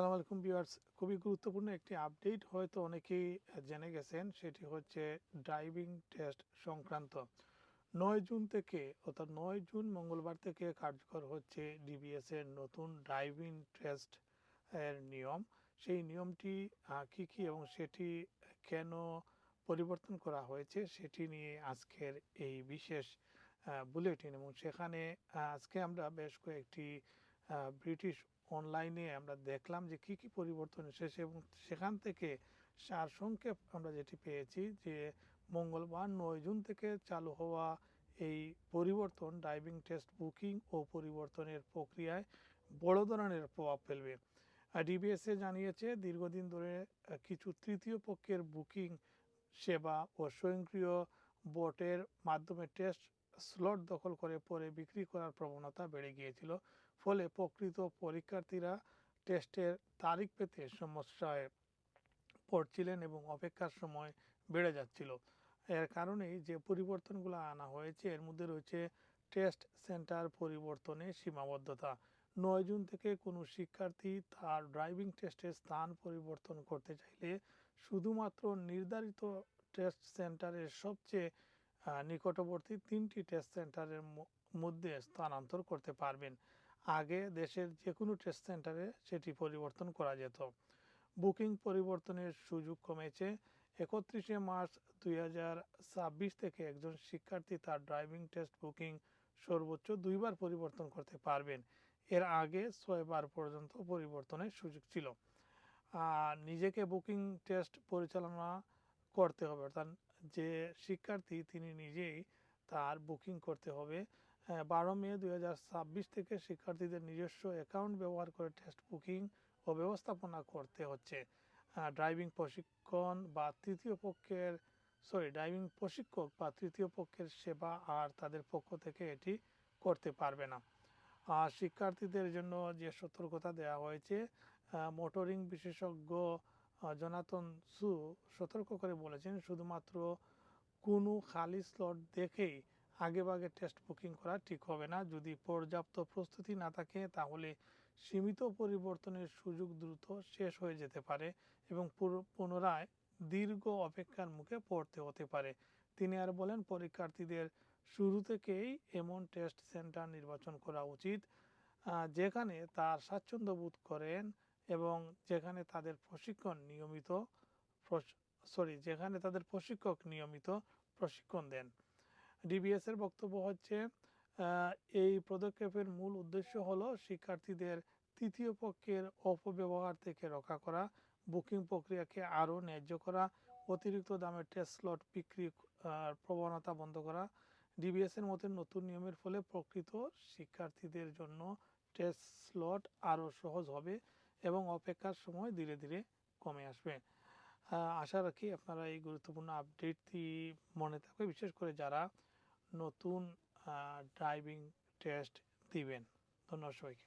আসসালামু আলাইকুম ভিউয়ার্স, খুবই গুরুত্বপূর্ণ একটি আপডেট হয়তো অনেকেই জেনে গেছেন। সেটি হচ্ছে ড্রাইভিং টেস্ট সংক্রান্ত। ৯ জুন থেকে অর্থাৎ ৯ জুন মঙ্গলবার থেকে কার্যকর হচ্ছে ডিবিএস এর নতুন ড্রাইভিং টেস্ট এর নিয়ম। সেই নিয়মটি কি কি এবং সেটি কেন পরিবর্তন করা হয়েছে সেটি নিয়ে আজকের এই বিশেষ বুলেটিন। এবং সেখানে আজকে আমরা বেশ কয়েকটি ব্রিটিশ অনলাইনে আমরা দেখলাম যে কি কি পরিবর্তন এসেছে এবং সেখান থেকে সারসংক্ষেপ আমরা যেটি পেয়েছি যে মঙ্গলবার ৯ জুন থেকে চালু হওয়া এই পরিবর্তন ড্রাইভিং টেস্ট বুকিং ও পরিবর্তনের প্রক্রিয়ায় বড় ধরনের প্রভাব ফেলবে। ডিবিএসএ জানিয়েছে দীর্ঘদিন ধরে কিছু তৃতীয় পক্ষের বুকিং সেবা ও স্বয়ংক্রিয় বোটের মাধ্যমে টেস্ট স্লট দখল করে পরে বিক্রি করার প্রবণতা বেড়ে গিয়েছিল। ফলে প্রকৃত পরীক্ষার্থীরা টেস্টের তারিখ পেতে সমস্যায় পড়ছিলেন এবং অপেক্ষার সময় বেড়ে যাচ্ছিল। এর কারণেই যে পরিবর্তনগুলো আনা হয়েছে এর মধ্যে রয়েছে টেস্ট সেন্টার পরিবর্তনে সীমাবদ্ধতা। ৯ জুন থেকে কোনো শিক্ষার্থী তার ড্রাইভিং টেস্টের স্থান পরিবর্তন করতে চাইলে শুধুমাত্র নির্ধারিত টেস্ট সেন্টারের সবচেয়ে নিকটবর্তী 3টি টেস্ট সেন্টারের মধ্যে স্থানান্তর করতে পারবেন। আগে দেশের যে কোনো টেস্ট সেন্টারে সেটি পরিবর্তন করা যেত। বুকিং পরিবর্তনের সুযোগ কমেছে। ৩১শে মার্চ ২০২৬ থেকে একজন শিক্ষার্থী তার ড্রাইভিং টেস্ট বুকিং সর্বোচ্চ 2বার পরিবর্তন করতে পারবেন। এর আগে 6বার পর্যন্ত পরিবর্তনের সুযোগ ছিল। নিজেকে বুকিং টেস্ট পরিচালনা করতে হবে, অর্থাৎ যে শিক্ষার্থী তিনি নিজেই তার বুকিং করতে হবে। 12 মে 2026 থেকে শিক্ষার্থীদের নিজস্ব অ্যাকাউন্ট ব্যবহার করে টেস্ট বুকিং ও ব্যবস্থাপনা করতে হচ্ছে। ড্রাইভিং প্রশিক্ষণ বা তৃতীয় পক্ষের ড্রাইভিং প্রশিক্ষক বা তৃতীয় পক্ষের সেবা আর তাদের পক্ষ থেকে এটি করতে পারবে না। শিক্ষার্থীদের জন্য যে সতর্কতা দেওয়া হয়েছে, মোটরিং বিশেষজ্ঞ জনাতন সু সতর্ক করে বলেছেন শুধুমাত্র কোনো খালি স্লট দেখেই আগেভাগে টেস্ট বুকিং করা ঠিক হবে না। যদি পর্যাপ্ত প্রস্তুতি না থাকে তাহলে সীমিত পরিবর্তনের সুযোগ দ্রুত শেষ হয়ে যেতে পারে এবং পুনরায় দীর্ঘ অপেক্ষার মুখে পড়তে হতে পারে। তিনি আর বলেন পরীক্ষার্থীদের শুরু থেকেই এমন টেস্ট সেন্টার নির্বাচন করা উচিত যেখানে তার স্বাচ্ছন্দ্য বোধ করেন এবং যেখানে তাদের প্রশিক্ষক নিয়মিত প্রশিক্ষণ দেন। ডিবিএস এর বক্তব্য হচ্ছে এই পদক্ষেপের মূল উদ্দেশ্য হলো শিক্ষার্থীদের তৃতীয় পক্ষের অপব্যবহার থেকে রক্ষা করা, বুকিং প্রক্রিয়াকে আরও ন্যায্য করা, অতিরিক্ত দামে টেস্ট স্লট বিক্রি প্রবণতা বন্ধ করা। ডিবিএস এর মতে নতুন নিয়মের ফলে প্রকৃত শিক্ষার্থীদের জন্য টেস্ট স্লট আরও সহজ হবে এবং অপেক্ষার সময় ধীরে ধীরে কমে আসবে। আশা রাখি আপনারা এই গুরুত্বপূর্ণ আপডেটটি মনে থাকবে, বিশেষ করে যারা নতুন ড্রাইভিং টেস্ট দিবেন। ধন্যবাদ সবাইকে।